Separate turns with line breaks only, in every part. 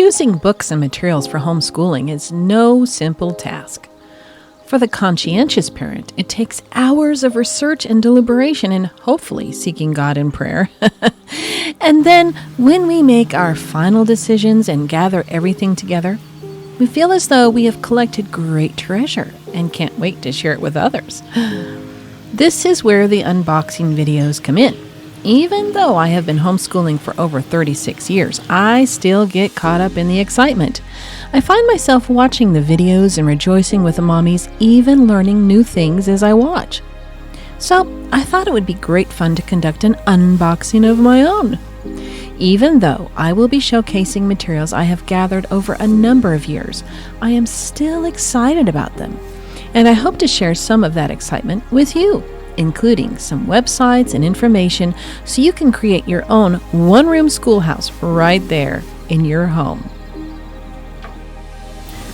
Choosing books and materials for homeschooling is no simple task. For the conscientious parent, it takes hours of research and deliberation and hopefully seeking God in prayer. And then when we make our final decisions and gather everything together, we feel as though we have collected great treasure and can't wait to share it with others. This is where the unboxing videos come in. Even though I have been homeschooling for over 36 years, I still get caught up in the excitement. I find myself watching the videos and rejoicing with the mommies, even learning new things as I watch. So I thought it would be great fun to conduct an unboxing of my own. Even though I will be showcasing materials I have gathered over a number of years, I am still excited about them. And I hope to share some of that excitement with you, including some websites and information so you can create your own one-room schoolhouse right there in your home.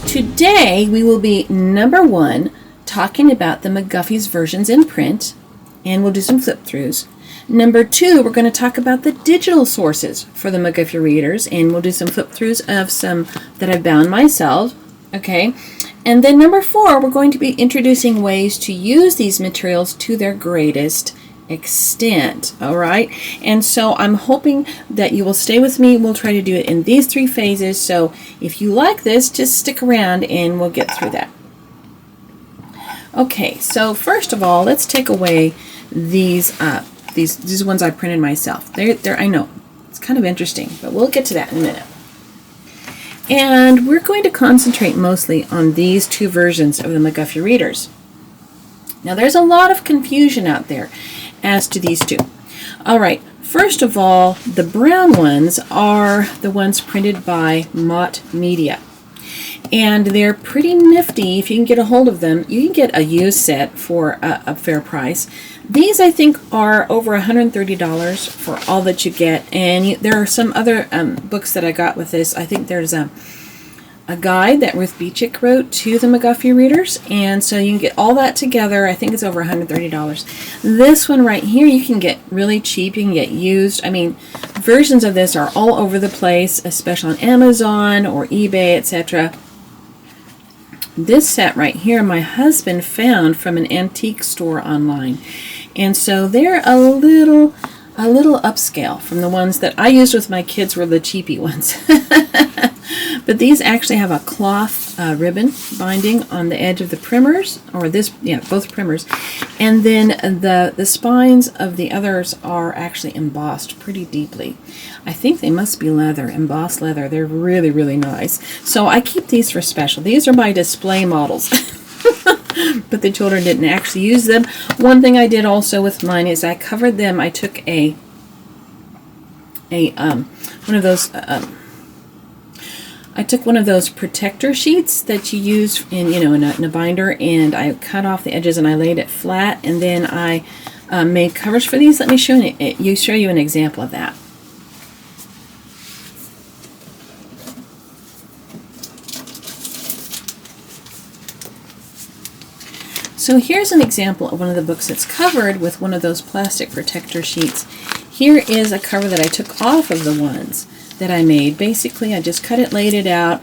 Today we will be, number one, talking about the McGuffey's versions in print, and we'll do some flip-throughs. Number two, we're going to talk about the digital sources for the McGuffey readers, and we'll do some flip-throughs of some that I've bound myself, okay? And then number four, we're going to be introducing ways to use these materials to their greatest extent, all right? And so I'm hoping that you will stay with me. We'll try to do it in these three phases. So if you like this, just stick around and we'll get through that. Okay, so first of all, let's take away these ones I printed myself. They're I know, it's kind of interesting, but we'll get to that in a minute. And we're going to concentrate mostly on these two versions of the McGuffey readers. Now there's a lot of confusion out there as to these two. All right, first of all, the brown ones are the ones printed by Mott Media. And they're pretty nifty. If you can get a hold of them, you can get a used set for a fair price. These, I think, are over $130 for all that you get. And there are some other books that I got with this. I think there's a guide that Ruth Beechick wrote to the McGuffey readers. And so you can get all that together. I think it's over $130. This one right here, you can get really cheap. You can get used. I mean, versions of this are all over the place, especially on Amazon or eBay, etc. This set right here, my husband found from an antique store online. And so they're a little upscale from the ones that I used with my kids were the cheapy ones. But these actually have a cloth ribbon binding on the edge of the primers, or this, yeah, both primers. And then the spines of the others are actually embossed pretty deeply. I think they must be leather, embossed leather. They're really, really nice. So I keep these for special. These are my display models. But the children didn't actually use them. One thing I did also with mine is I covered them. I took one of those I took one of those protector sheets that you use in a binder, and I cut off the edges and I laid it flat, and then I made covers for these. Let me show you an example of that. So here's an example of one of the books that's covered with one of those plastic protector sheets. Here is a cover that I took off of the ones that I made. Basically, I just cut it, laid it out,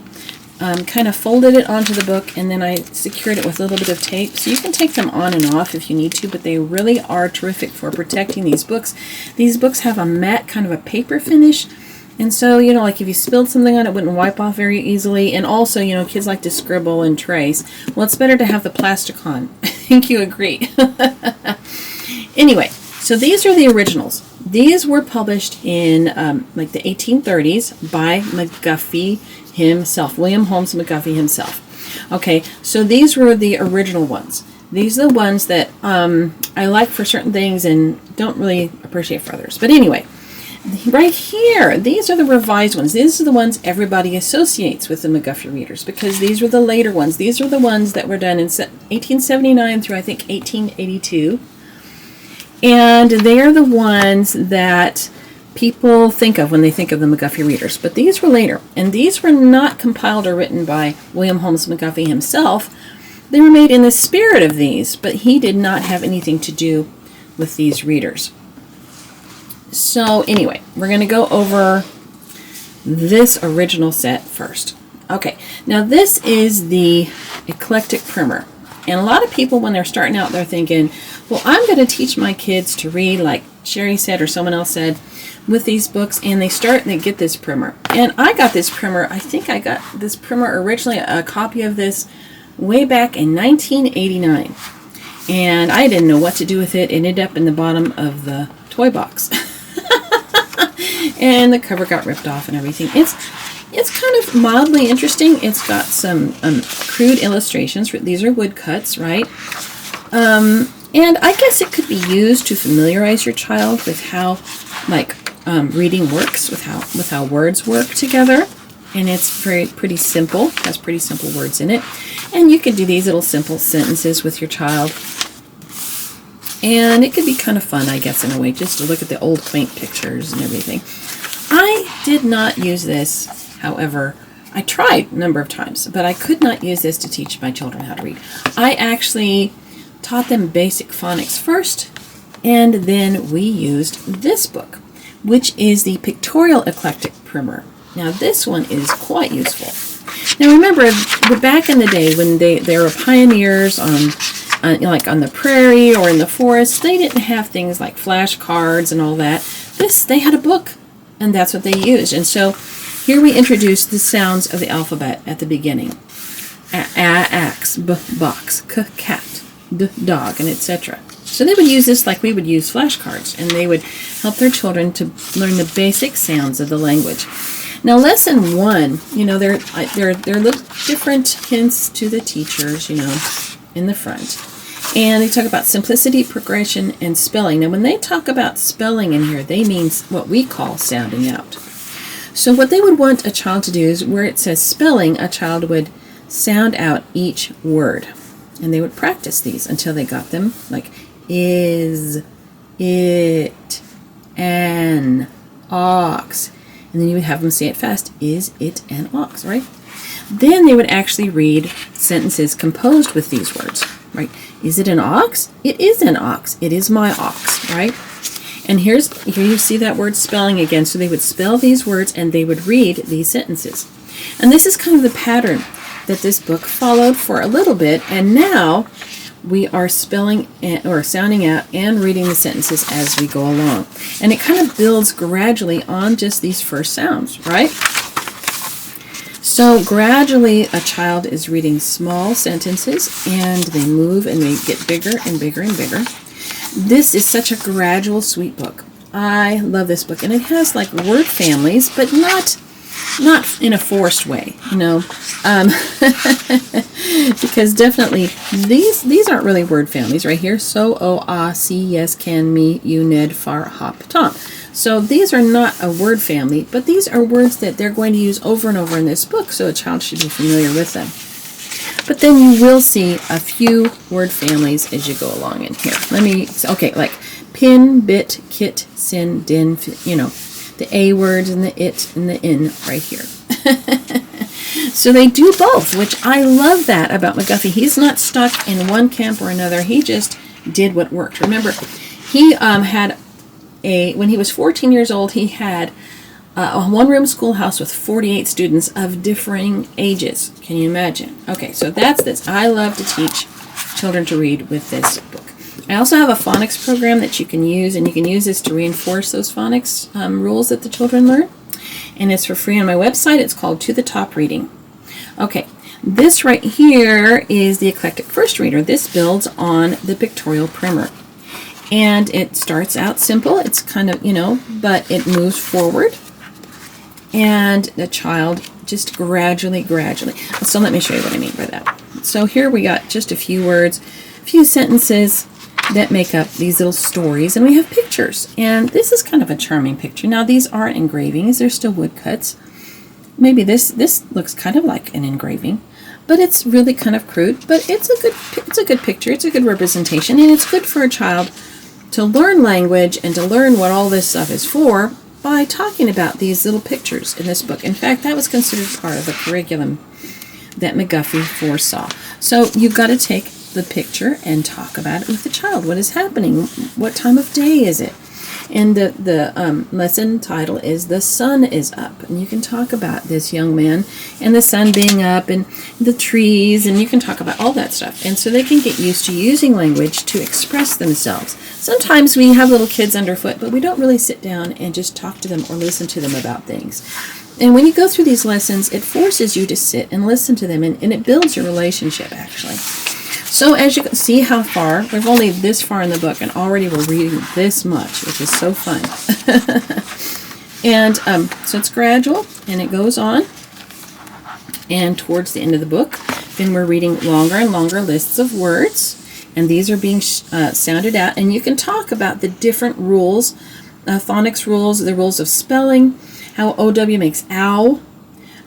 kind of folded it onto the book, and then I secured it with a little bit of tape. So you can take them on and off if you need to, but they really are terrific for protecting these books. These books have a matte kind of a paper finish, and so, like if you spilled something on it, it wouldn't wipe off very easily. And also, kids like to scribble and trace. Well, it's better to have the plastic on. I think you agree. Anyway, so these are the originals. These were published in like the 1830s by McGuffey himself, William Holmes McGuffey himself. Okay, so these were the original ones. These are the ones that I like for certain things and don't really appreciate for others. But anyway, right here, these are the revised ones. These are the ones everybody associates with the McGuffey readers because these were the later ones. These are the ones that were done in 1879 through, I think, 1882. And they are the ones that people think of when they think of the McGuffey readers. But these were later. And these were not compiled or written by William Holmes McGuffey himself. They were made in the spirit of these, but he did not have anything to do with these readers. So anyway, we're going to go over this original set first. Okay, now this is the Eclectic primer. And a lot of people, when they're starting out, they're thinking, well, I'm going to teach my kids to read, like Sherry said or someone else said, with these books, and they get this primer. And I got this primer, I think I got this primer originally, a copy of this way back in 1989. And I didn't know what to do with it. It ended up in the bottom of the toy box. And the cover got ripped off and everything. It's kind of mildly interesting. It's got some crude illustrations. These are woodcuts, right? And I guess it could be used to familiarize your child with how, like, reading works, with how words work together. And it's pretty simple. It has pretty simple words in it. And you could do these little simple sentences with your child. And it could be kind of fun, I guess, in a way, just to look at the old quaint pictures and everything. I did not use this, however. I tried a number of times, but I could not use this to teach my children how to read. I actually taught them basic phonics first, and then we used this book, which is the Pictorial Eclectic primer. Now this one is quite useful. Now remember, back in the day when they were pioneers on like on the prairie or in the forest, they didn't have things like flashcards and all that. They had a book, and that's what they used. And so here we introduce the sounds of the alphabet at the beginning. Axe, box, cat, dog, and etc. So they would use this like we would use flashcards, and they would help their children to learn the basic sounds of the language. Now, lesson 1, they're little different hints to the teachers, in the front. And they talk about simplicity, progression, and spelling. Now, when they talk about spelling in here, they mean what we call sounding out. So what they would want a child to do is where it says spelling, a child would sound out each word. And they would practice these until they got them, like is, it, an, ox. And then you would have them say it fast, is, it, an ox, right? Then they would actually read sentences composed with these words, right? Is it an ox? It is an ox. It is my ox, right? And here you see that word spelling again. So they would spell these words and they would read these sentences. And this is kind of the pattern that this book followed for a little bit. And now we are spelling or sounding out and reading the sentences as we go along. And it kind of builds gradually on just these first sounds, right? So gradually a child is reading small sentences and they move and they get bigger and bigger and bigger. This is such a gradual, sweet book. I love this book. And it has like word families, but not in a forced way, because definitely these aren't really word families right here. So, oh, ah, see, yes, can, me, you, Ned, far, hop, tom. So these are not a word family, but these are words that they're going to use over and over in this book, so a child should be familiar with them. But then you will see a few word families as you go along in here. Like pin, bit, kit, sin, din, the A words and the it and the in right here. So they do both, which I love that about McGuffey. He's not stuck in one camp or another. He just did what worked. Remember, he when he was 14 years old, he had a one-room schoolhouse with 48 students of differing ages. Can you imagine? Okay, so that's this. I love to teach children to read with this book. I also have a phonics program that you can use, and you can use this to reinforce those phonics rules that the children learn. And it's for free on my website. It's called To the Top Reading. Okay, this right here is the Eclectic First Reader. This builds on the Pictorial primer. And it starts out simple. It's kind of, but it moves forward. And the child just gradually. So let me show you what I mean by that. So here we got just a few words, a few sentences that make up these little stories, and we have pictures. And this is kind of a charming picture. Now these are engravings. They're still woodcuts. Maybe this looks kind of like an engraving, but it's really kind of crude. But it's a good picture. It's a good representation, and it's good for a child to learn language and to learn what all this stuff is for by talking about these little pictures in this book. In fact, that was considered part of the curriculum that McGuffey foresaw. So you've got to take the picture and talk about it with the child. What is happening? What time of day is it? And the lesson title is "The Sun is Up," and you can talk about this young man and the sun being up and the trees, and you can talk about all that stuff. And so they can get used to using language to express themselves. Sometimes we have little kids underfoot, but we don't really sit down and just talk to them or listen to them about things. And when you go through these lessons, it forces you to sit and listen to them, and it builds your relationship, actually. So as you can see how far, we're only this far in the book, and already we're reading this much, which is so fun. And so it's gradual, and it goes on. And towards the end of the book, then we're reading longer and longer lists of words. And these are being sounded out. And you can talk about the different rules, phonics rules, the rules of spelling, how OW makes ow,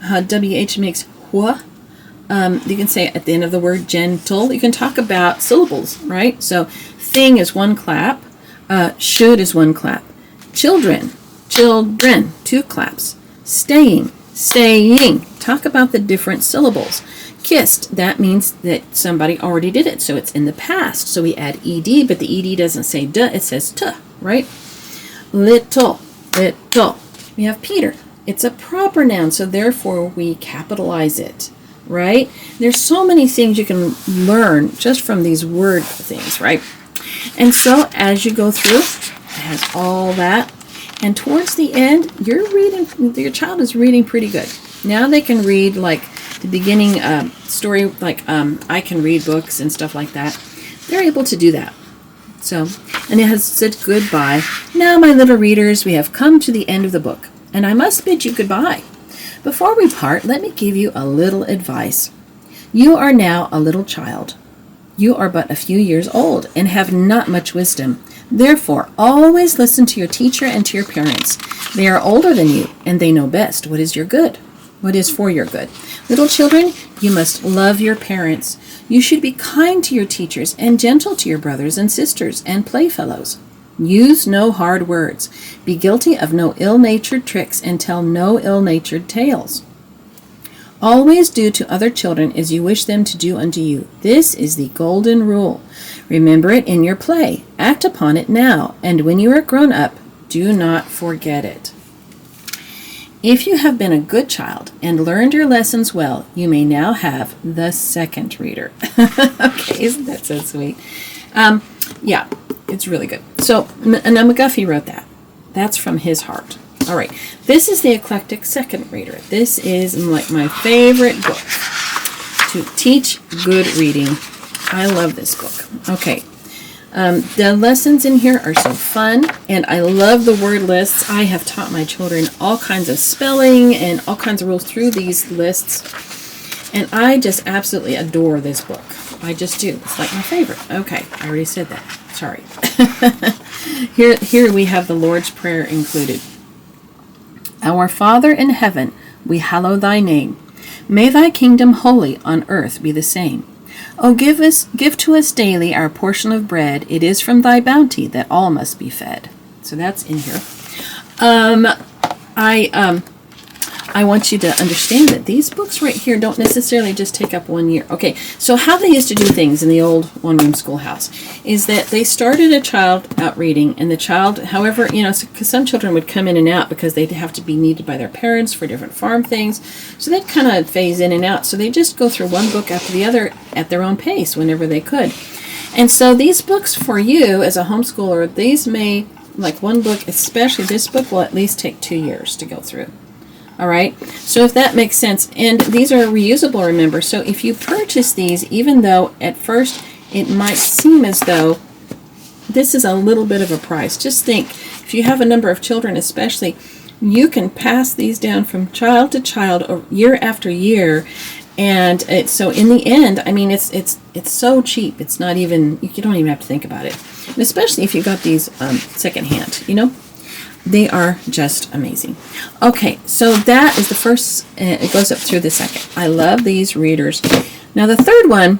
how WH makes wha. You can say at the end of the word gentle. You can talk about syllables, right? So thing is one clap. Should is one clap. Children, 2 claps. Staying. Talk about the different syllables. Kissed, that means that somebody already did it, so it's in the past. So we add ed, but the ed doesn't say duh, it says tuh, right? Little. We have Peter. It's a proper noun, so therefore we capitalize it, right? There's so many things you can learn just from these word things, right? And so as you go through, it has all that. And towards the end, your child is reading pretty good. Now they can read like the beginning story, like I can read books and stuff like that. They're able to do that. So, and it has said goodbye. Now, my little readers, we have come to the end of the book, and I must bid you goodbye. Before we part, let me give you a little advice. You are now a little child. You are but a few years old and have not much wisdom. Therefore, always listen to your teacher and to your parents. They are older than you, and they know best what is your good, what is for your good. Little children, you must love your parents. You should be kind to your teachers and gentle to your brothers and sisters and playfellows. Use no hard words. Be guilty of no ill-natured tricks and tell no ill-natured tales. Always do to other children as you wish them to do unto you. This is the golden rule. Remember it in your play. Act upon it now, and when you are grown up, do not forget it. If you have been a good child and learned your lessons well, you may now have the second reader. Okay, isn't that so sweet? Yeah, it's really good. So, and McGuffey wrote that. That's from his heart. All right, this is the Eclectic second reader. This is like my favorite book to teach good reading. I love this book. Okay, the lessons in here are so fun, and I love the word lists. I have taught my children all kinds of spelling and all kinds of rules through these lists, and I just absolutely adore this book. I just do. It's like my favorite. Okay, I already said that. Sorry. Here we have the Lord's Prayer included. Our Father in heaven, we hallow thy name. May thy kingdom wholly on earth be the same. O give to us daily our portion of bread. It is from thy bounty that all must be fed. So that's in here. I want you to understand that these books right here don't necessarily just take up 1 year. Okay, so how they used to do things in the old one-room schoolhouse is that they started a child out reading, and the child, however, because some children would come in and out because they'd have to be needed by their parents for different farm things, so they'd kind of phase in and out. So they just go through one book after the other at their own pace whenever they could. And so these books for you as a homeschooler, these may, like one book, especially this book, will at least take 2 years to go through. All right, so if that makes sense, and these are reusable, remember, so if you purchase these, even though at first it might seem as though this is a little bit of a price, just think, if you have a number of children especially, you can pass these down from child to child year after year, and so in the end, I mean, it's so cheap, it's not even, you don't even have to think about it, and especially if you got these secondhand, They are just amazing. Okay, so that is the first, it goes up through the second. I love these readers. Now the third one,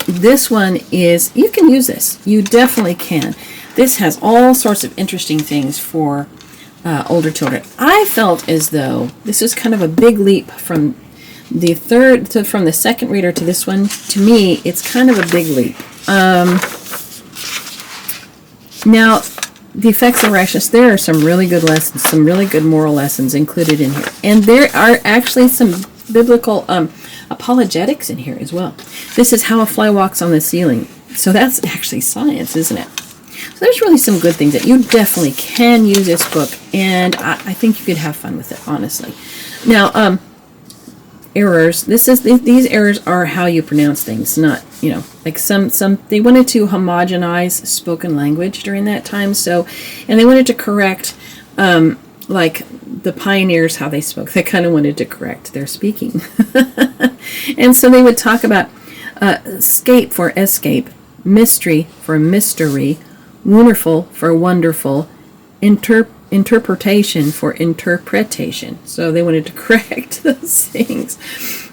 this one is, you can use this. You definitely can. This has all sorts of interesting things for older children. I felt as though this is kind of a big leap from the from the second reader to this one. To me, it's kind of a big leap. Now, the effects of rashness, there are some really good lessons, some really good moral lessons included in here. And there are actually some biblical apologetics in here as well. This is how a fly walks on the ceiling. So that's actually science, isn't it? So there's really some good things that you definitely can use this book, and I think you could have fun with it, honestly. Now, errors. These errors are how you pronounce things, not, like some they wanted to homogenize spoken language during that time. So, and they wanted to correct, like the pioneers, how they spoke. They kind of wanted to correct their speaking. And so they would talk about escape for escape, mystery for mystery, wonderful for wonderful, interpretation for interpretation. So they wanted to correct those things.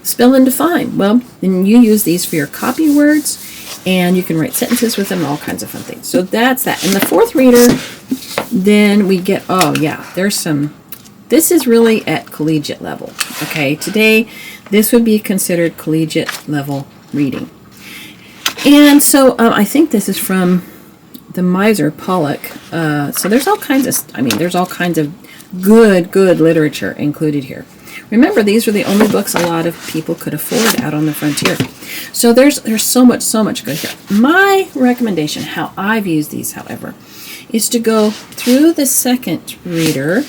Spell and define. Well, then you use these for your copy words, and you can write sentences with them, all kinds of fun things. So that's that. And the fourth reader, then we get, this is really at collegiate level. Okay, today this would be considered collegiate level reading. And so I think this is from the Miser Pollock. So there's all kinds of good literature included here. Remember, these were the only books a lot of people could afford out on the frontier. So there's so much good here. My recommendation, how I've used these, however, is to go through the second reader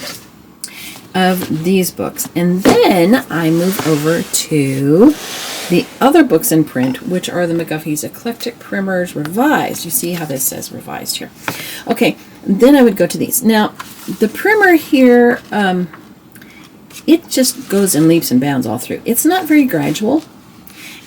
of these books, and then I move over to the other books in print, which are the McGuffey's Eclectic Primers Revised. You see how this says revised here. Okay, then I would go to these. Now, the primer here, it just goes in leaps and bounds all through. It's not very gradual,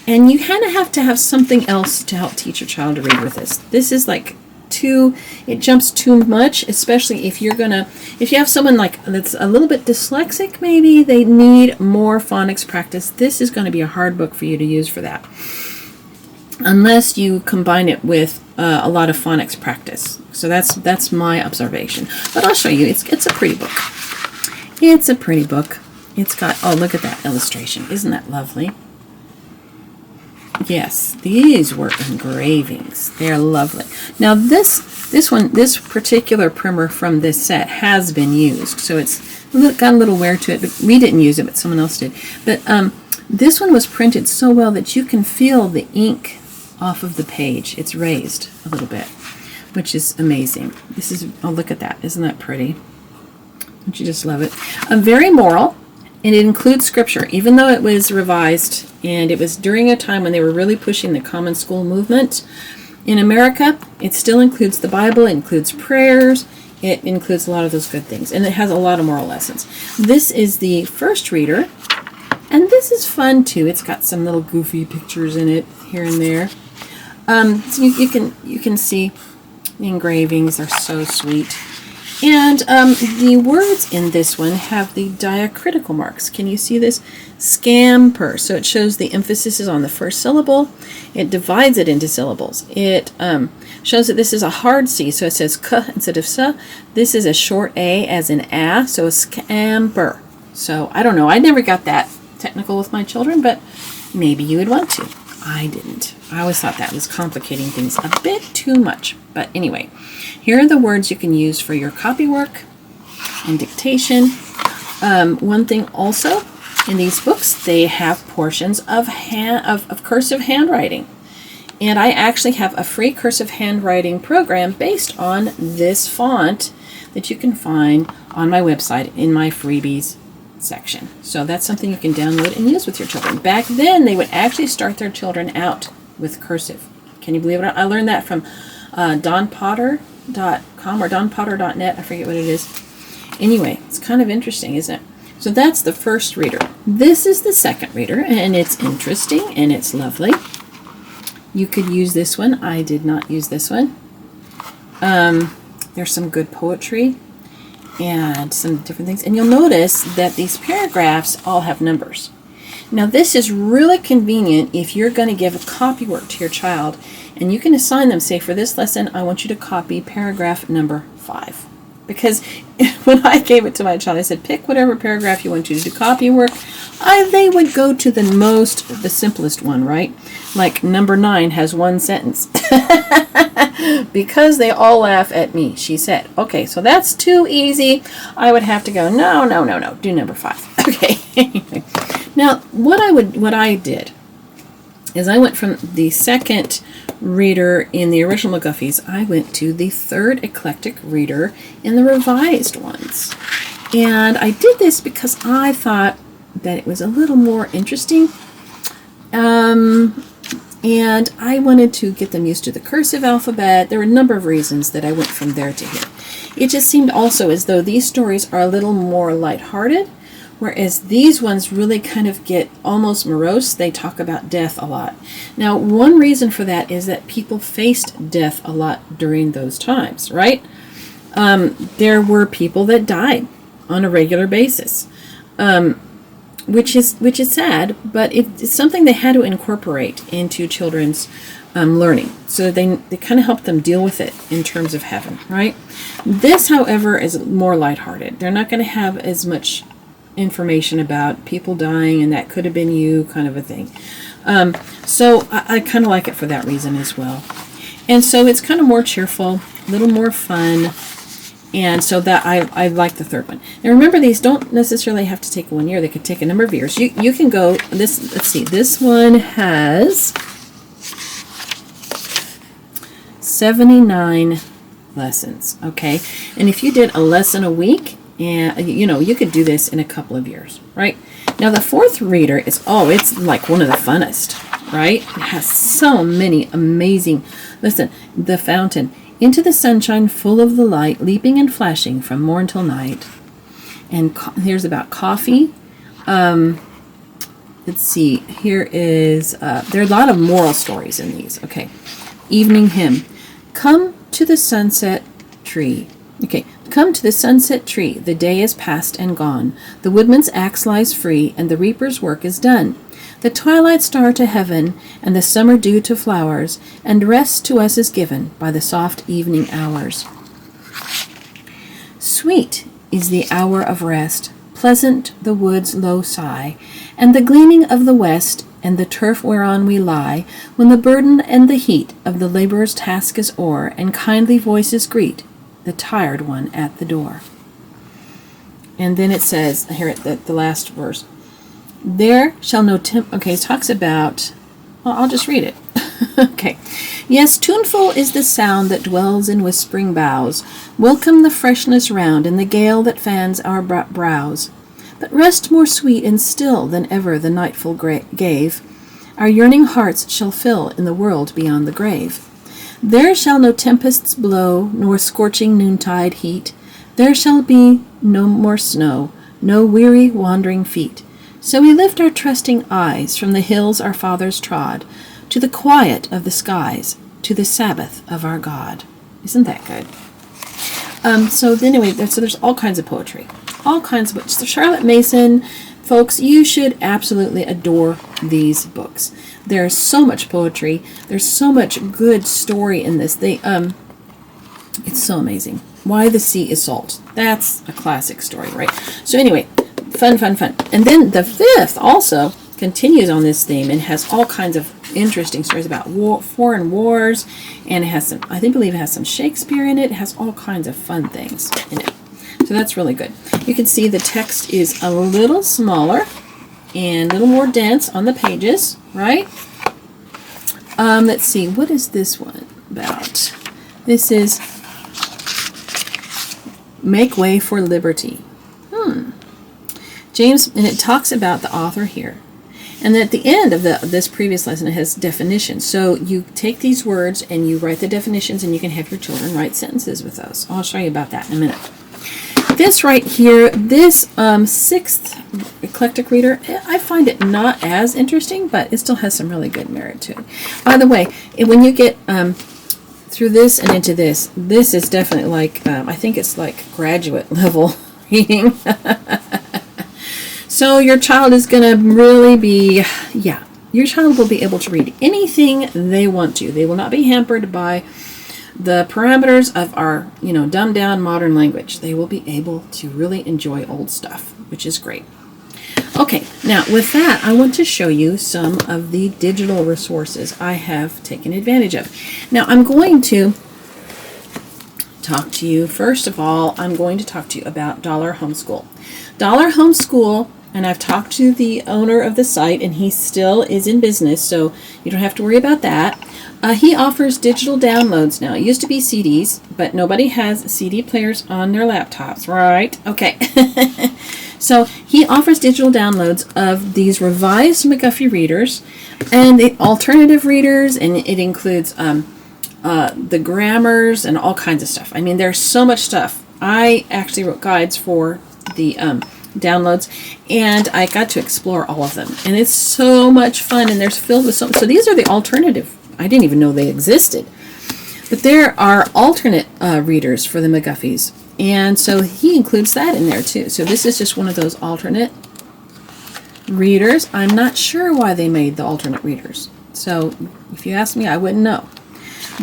and you kind of have to have something else to help teach your child to read with this. This is like it jumps too much, especially if you have someone like that's a little bit dyslexic, maybe they need more phonics practice. This is going to be a hard book for you to use for that, unless you combine it with a lot of phonics practice. So that's my observation. But I'll show you. It's a pretty book. It's a pretty book. It's got, oh, look at that illustration. Isn't that lovely? Yes, these were engravings. They're lovely. Now this particular primer from this set has been used, so it's got a little wear to it. But we didn't use it, but someone else did. But this one was printed so well that you can feel the ink off of the page. It's raised a little bit, which is amazing. This is, oh, look at that. Isn't that pretty? Don't you just love it? Very moral. And it includes scripture, even though it was revised, and it was during a time when they were really pushing the common school movement in America. It still includes the Bible, it includes prayers, it includes a lot of those good things, and it has a lot of moral lessons. This is the first reader, and this is fun too. It's got some little goofy pictures in it here and there. So you can see the engravings are so sweet. And the words in this one have the diacritical marks. Can you see this? Scamper. So it shows the emphasis is on the first syllable. It divides it into syllables. It shows that this is a hard C, so it says k instead of s. This is a short A as in a, so a scamper. So I don't know. I never got that technical with my children, but maybe you would want to. I didn't. I always thought that was complicating things a bit too much. But anyway, here are the words you can use for your copy work and dictation. One thing also, in these books, they have portions of cursive handwriting. And I actually have a free cursive handwriting program based on this font that you can find on my website in my freebies section. So that's something you can download and use with your children. Back then, they would actually start their children out with cursive. Can you believe it? I learned that from donpotter.com or donpotter.net. I forget what it is. Anyway, it's kind of interesting, isn't it? So that's the first reader. This is the second reader, and it's interesting and it's lovely. You could use this one. I did not use this one. There's some good poetry and some different things. And you'll notice that these paragraphs all have numbers. Now this is really convenient if you're going to give a copy work to your child, and you can assign them, say, for this lesson, I want you to copy paragraph number 5. Because when I gave it to my child, I said, pick whatever paragraph you want to do copy work. they would go to the simplest one, right? Like number 9 has one sentence. Because they all laugh at me, she said. Okay, so that's too easy. I would have to go, no, do number 5. Okay. Now, what I did is I went from the second reader in the original McGuffeys, I went to the third Eclectic reader in the revised ones. And I did this because I thought that it was a little more interesting. And I wanted to get them used to the cursive alphabet. There were a number of reasons that I went from there to here. It just seemed also as though these stories are a little more lighthearted, whereas these ones really kind of get almost morose. They talk about death a lot. Now, one reason for that is that people faced death a lot during those times, right? There were people that died on a regular basis. Which is sad, but it's something they had to incorporate into children's learning. So they kind of help them deal with it in terms of heaven, right? This, however, is more lighthearted. They're not going to have as much information about people dying and that could have been you kind of a thing. So I kind of like it for that reason as well. And so it's kind of more cheerful, a little more fun. And so that I like the third one. Now remember, these don't necessarily have to take 1 year. They could take a number of years. You can go, let's see, this one has 79 lessons, okay? And if you did a lesson a week, and you could do this in a couple of years, right? Now the fourth reader is, it's like one of the funnest, right? It has so many amazing, listen, the fountain. Into the sunshine full of the light, leaping and flashing from morn till night. And here's about coffee. Let's see. Here is, there are a lot of moral stories in these. Okay. Evening hymn. Come to the sunset tree. Okay. Come to the sunset tree. The day is past and gone. The woodman's axe lies free, and the reaper's work is done. The twilight star to heaven, and the summer dew to flowers, and rest to us is given by the soft evening hours. Sweet is the hour of rest, pleasant the wood's low sigh, and the gleaming of the west, and the turf whereon we lie, when the burden and the heat of the laborer's task is o'er, and kindly voices greet the tired one at the door. And then it says, here at the last verse, there shall no okay, it talks about, I'll just read it. Okay. Yes, tuneful is the sound that dwells in whispering boughs. Welcome the freshness round and the gale that fans our brows. But rest more sweet and still than ever the nightfall gave. Our yearning hearts shall fill in the world beyond the grave. There shall no tempests blow, nor scorching noontide heat. There shall be no more snow, no weary wandering feet. So we lift our trusting eyes from the hills our fathers trod, to the quiet of the skies, to the Sabbath of our God. Isn't that good? So anyway, there's all kinds of poetry. All kinds of books. So Charlotte Mason, folks, you should absolutely adore these books. There's so much poetry. There's so much good story in this. It's so amazing. Why the Sea is Salt. That's a classic story, right? So anyway, fun. And then the fifth also continues on this theme and has all kinds of interesting stories about foreign wars, and it has some, I believe it has some Shakespeare in it. It has all kinds of fun things in it. So that's really good. You can see the text is a little smaller and a little more dense on the pages, right? Let's see, what is this one about? This is Make Way for Liberty. James, and it talks about the author here. And at the end of this previous lesson, it has definitions. So you take these words and you write the definitions, and you can have your children write sentences with those. I'll show you about that in a minute. This right here, this sixth Eclectic reader, I find it not as interesting, but it still has some really good merit to it. By the way, when you get through this and into this is definitely like, I think it's like graduate level reading. So your child is going to really be, your child will be able to read anything they want to. They will not be hampered by the parameters of our, dumbed down modern language. They will be able to really enjoy old stuff, which is great. Okay, now with that, I want to show you some of the digital resources I have taken advantage of. Now, I'm going to talk to you, first of all, I'm going to talk to you about Dollar Homeschool. Dollar Homeschool, and I've talked to the owner of the site, and he still is in business, so you don't have to worry about that. He offers digital downloads now. It used to be CDs, but nobody has CD players on their laptops, right? Okay. So he offers digital downloads of these revised McGuffey readers and the alternative readers, and it includes the grammars and all kinds of stuff. I mean, there's so much stuff. I actually wrote guides for the downloads, and I got to explore all of them. And it's so much fun, and they're filled with so these are the alternative. I didn't even know they existed. But there are alternate readers for the McGuffies. And so he includes that in there too. So this is just one of those alternate readers. I'm not sure why they made the alternate readers. So if you ask me, I wouldn't know.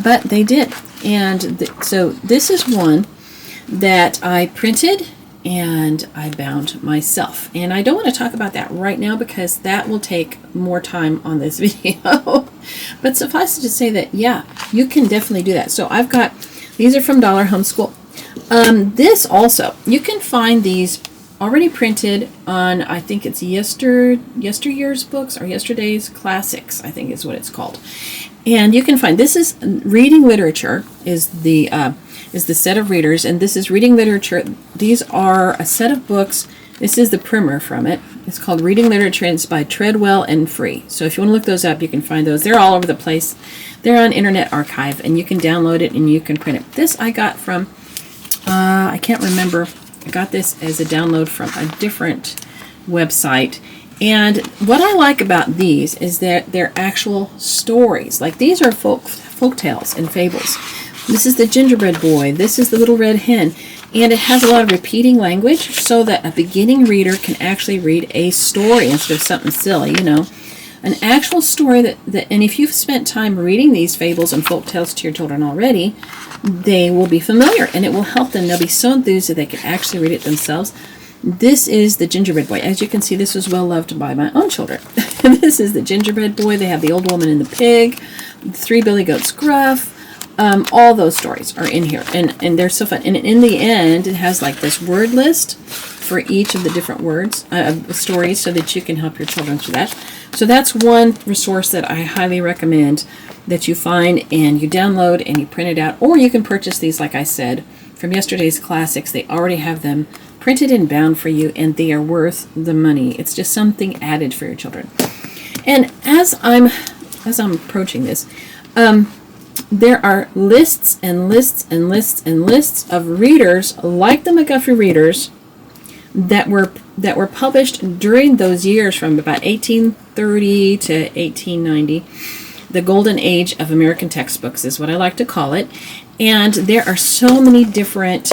But they did. And so this is one that I printed and I bound myself. And I don't want to talk about that right now because that will take more time on this video. But suffice it to say that, yeah, you can definitely do that. So I've got, these are from Dollar Homeschool. This also, you can find these already printed on, I think it's yesteryear's books or yesterday's classics, I think is what it's called. And you can find, this is reading literature is the set of readers, and this is reading literature. These are a set of books. This is the primer from it. It's called Reading Literature, and it's by Treadwell and Free. So if you want to look those up, you can find those. They're all over the place. They're on Internet Archive, and you can download it and you can print it. This I got from, I can't remember. I got this as a download from a different website. And what I like about these is that they're actual stories. Like these are folk tales and fables. This is the gingerbread boy. This is the little red hen. And it has a lot of repeating language so that a beginning reader can actually read a story instead of something silly, you know. An actual story that and if you've spent time reading these fables and folk tales to your children already, they will be familiar and it will help them. They'll be so enthused that they can actually read it themselves. This is the gingerbread boy. As you can see, this was well loved by my own children. This is the gingerbread boy. They have the old woman and the pig, the three billy goats gruff. All those stories are in here, and they're so fun. And in the end, it has like this word list for each of the different words, stories, so that you can help your children through that. So that's one resource that I highly recommend that you find and you download and you print it out. Or you can purchase these, like I said, from yesterday's classics. They already have them printed and bound for you, and they are worth the money. It's just something added for your children. And as I'm approaching this, there are lists and lists and lists and lists of readers like the McGuffey readers that were published during those years from about 1830 to 1890. The golden age of American textbooks is what I like to call it. And there are so many different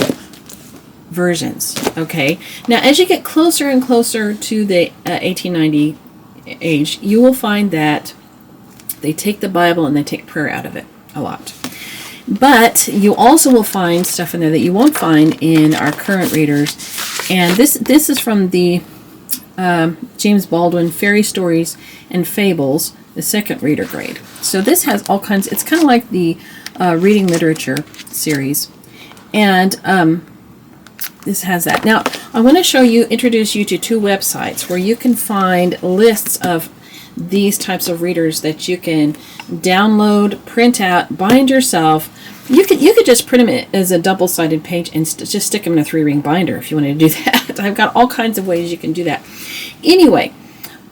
versions, okay? Now, as you get closer and closer to the 1890 age, you will find that they take the Bible and they take prayer out of it a lot. But you also will find stuff in there that you won't find in our current readers. And this is from the James Baldwin Fairy Stories and Fables, the second reader grade. So this has all kinds, it's kind of like the reading literature series. And this has that. Now, I want to introduce you to two websites where you can find lists of these types of readers that you can download, print out, bind yourself. You could just print them as a double-sided page and just stick them in a 3-ring binder if you wanted to do that. I've got all kinds of ways you can do that. Anyway,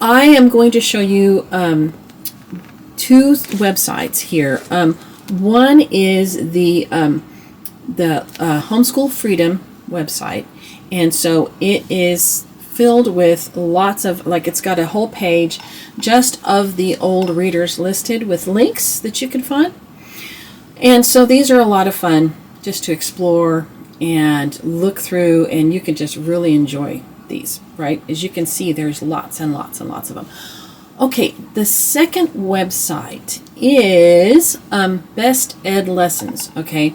I am going to show you two websites here. One is the Homeschool Freedom website, and so it is filled with lots of, like, it's got a whole page just of the old readers listed with links that you can find. And so these are a lot of fun just to explore and look through, and you can just really enjoy these, right? As you can see, there's lots and lots and lots of them. Okay, the second website is Best Ed Lessons, okay?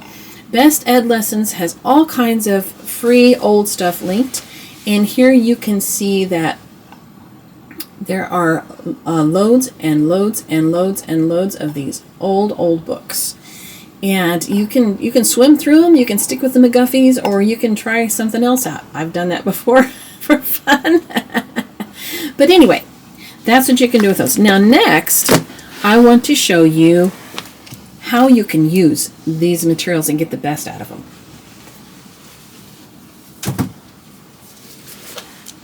Best Ed Lessons has all kinds of free old stuff linked. And here you can see that There are loads and loads and loads and loads of these old books. And you can swim through them, you can stick with the McGuffies, or you can try something else out. I've done that before for fun. But anyway, that's what you can do with those. Now next, I want to show you how you can use these materials and get the best out of them.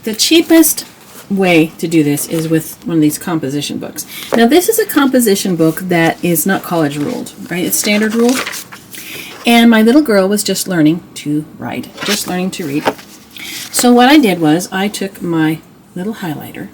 The cheapest way to do this is with one of these composition books. Now this is a composition book that is not college ruled, right? It's standard ruled. And my little girl was just learning to write, just learning to read. So what I did was I took my little highlighter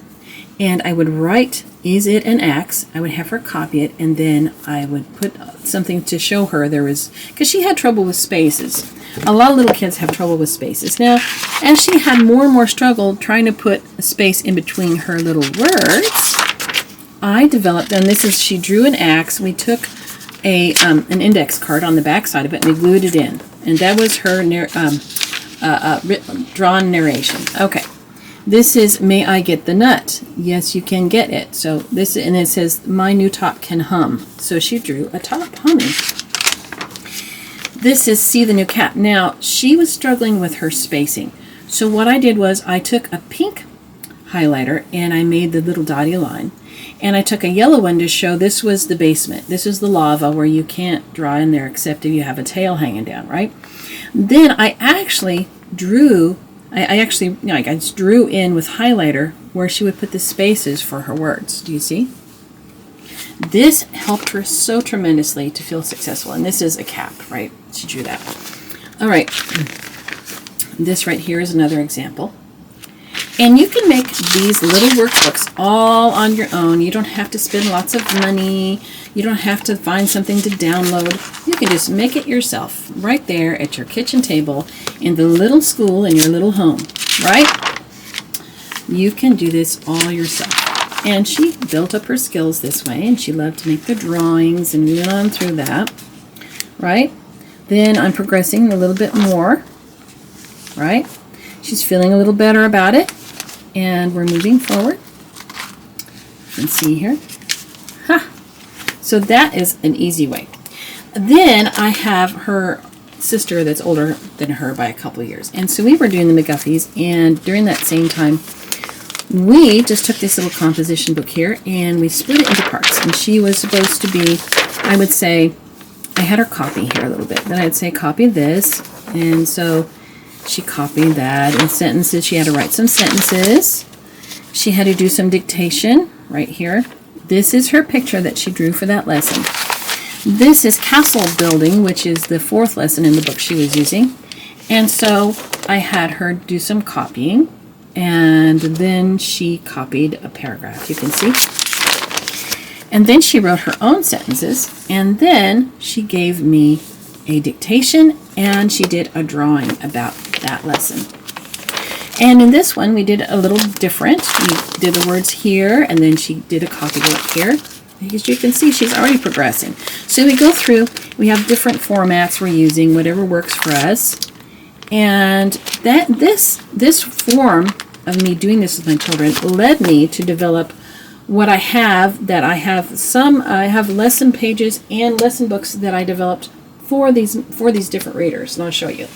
and I would write, is it an X? I would have her copy it, and then I would put something to show her there was, because she had trouble with spaces. A lot of little kids have trouble with spaces. Now, as she had more and more struggle trying to put a space in between her little words, I developed, and this is, she drew an axe. We took an index card on the back side of it and we glued it in. And that was her drawn narration. Okay. This is, may I get the nut? Yes, you can get it. So this, and it says, my new top can hum. So she drew a top humming. This is see the new cap. Now, she was struggling with her spacing. So what I did was I took a pink highlighter and I made the little dotted line. And I took a yellow one to show this was the basement. This is the lava where you can't draw in there except if you have a tail hanging down, right? Then I actually drew, I just drew in with highlighter where she would put the spaces for her words. Do you see? This helped her so tremendously to feel successful. And this is a cap, right? She drew that. All right. This right here is another example. And you can make these little workbooks all on your own. You don't have to spend lots of money. You don't have to find something to download. You can just make it yourself right there at your kitchen table in the little school in your little home, right? You can do this all yourself. And she built up her skills this way, and she loved to make the drawings, and we went on through that, right? Then I'm progressing a little bit more, right? She's feeling a little better about it, and we're moving forward. You can see here. Ha! So that is an easy way. Then I have her sister that's older than her by a couple of years. And so we were doing the McGuffies, and during that same time, we just took this little composition book here, and we split it into parts. And she was supposed to be, I would say, I had her copy here a little bit. Then I'd say, copy this. And so she copied that. In sentences, she had to write some sentences. She had to do some dictation right here. This is her picture that she drew for that lesson. This is castle building, which is the 4th lesson in the book she was using. And so I had her do some copying, and then she copied a paragraph, you can see. And then she wrote her own sentences, and then she gave me a dictation, and she did a drawing about that lesson. And in this one, we did a little different. We did the words here, and then she did a copybook here. As you can see, she's already progressing. So we go through, we have different formats we're using, whatever works for us. And that this form of me doing this with my children led me to develop what I have, that I have lesson pages and lesson books that I developed for these different readers, and I'll show you.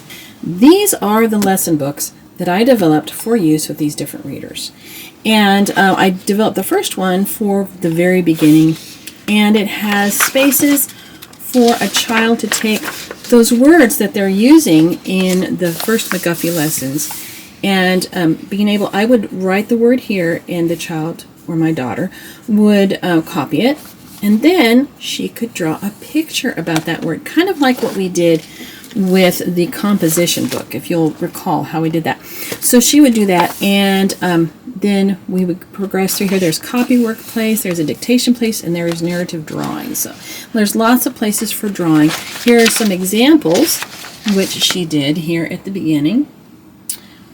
These are the lesson books that I developed for use with these different readers. And I developed the first one for the very beginning, and it has spaces for a child to take those words that they're using in the first McGuffey lessons, and I would write the word here, and the child, or my daughter, would copy it, and then she could draw a picture about that word, kind of like what we did with the composition book, if you'll recall how we did that. So she would do that, and then we would progress through here. There's copywork place, there's a dictation place, and there is narrative drawing. So there's lots of places for drawing. Here are some examples which she did here at the beginning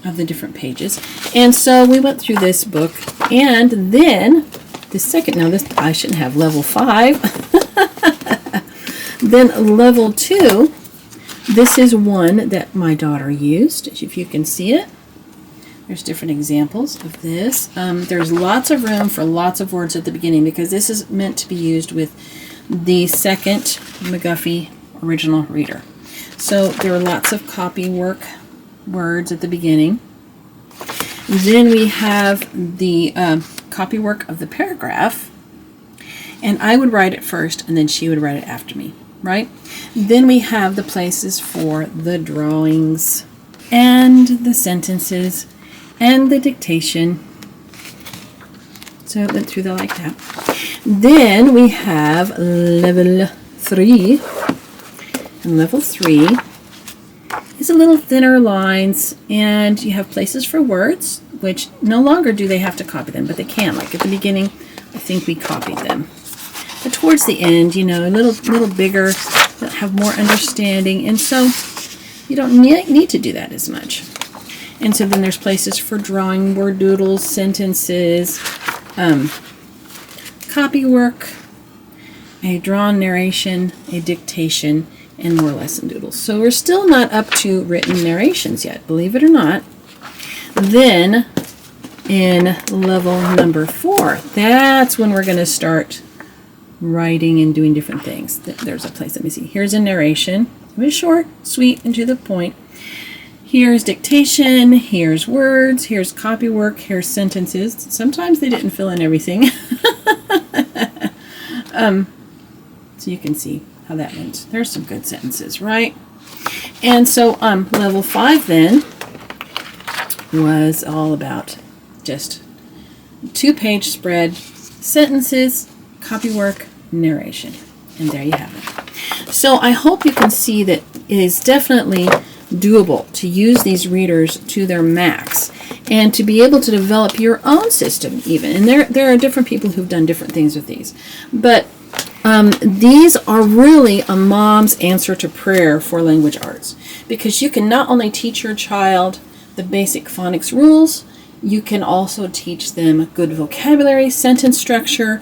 of the different pages. And so we went through this book, and then the second, now this, I shouldn't have level 5. Then level 2, this is one that my daughter used, if you can see it. There's different examples of this. There's lots of room for lots of words at the beginning because this is meant to be used with the second McGuffey original reader. So there are lots of copy work words at the beginning. Then we have the copy work of the paragraph, and I would write it first and then she would write it after me, right? Then we have the places for the drawings and the sentences and the dictation. So it went through that like that. Then we have level 3. And level 3 is a little thinner lines, and you have places for words, which no longer do they have to copy them, but they can. Like at the beginning, I think we copied them. But towards the end, you know, a little bigger, have more understanding, and so you don't need to do that as much. And so then there's places for drawing, word doodles, sentences, copy work, a drawn narration, a dictation, and more lesson doodles. So we're still not up to written narrations yet, believe it or not. Then in level number 4, that's when we're going to start writing and doing different things. There's a place, let me see. Here's a narration. It was short, sweet, and to the point. Here's dictation, here's words, here's copy work, here's sentences. Sometimes they didn't fill in everything. So you can see how that went. There's some good sentences, right? And so level 5 then was all about just 2-page spread, sentences, copy work, narration. And there you have it. So I hope you can see that it is definitely doable to use these readers to their max and to be able to develop your own system even. And there are different people who've done different things with these. But these are really a mom's answer to prayer for language arts, because you can not only teach your child the basic phonics rules, you can also teach them good vocabulary, sentence structure.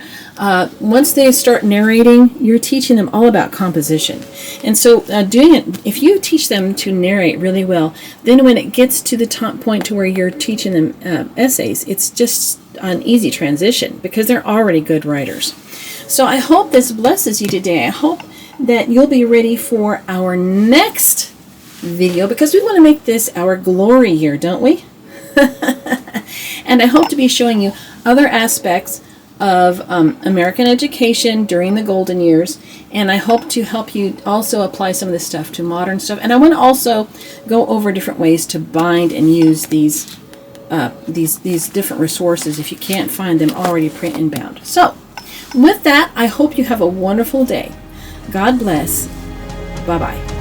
Once they start narrating, you're teaching them all about composition. And so doing it, if you teach them to narrate really well, then when it gets to the top point to where you're teaching them essays, it's just an easy transition because they're already good writers. So I hope this blesses you today. I hope that you'll be ready for our next video, because we want to make this our glory year, don't we? And I hope to be showing you other aspects of American education during the golden years, and I hope to help you also apply some of this stuff to modern stuff. And I want to also go over different ways to bind and use these different resources if you can't find them already print and bound. So with that, I hope you have a wonderful day. God bless. Bye-bye.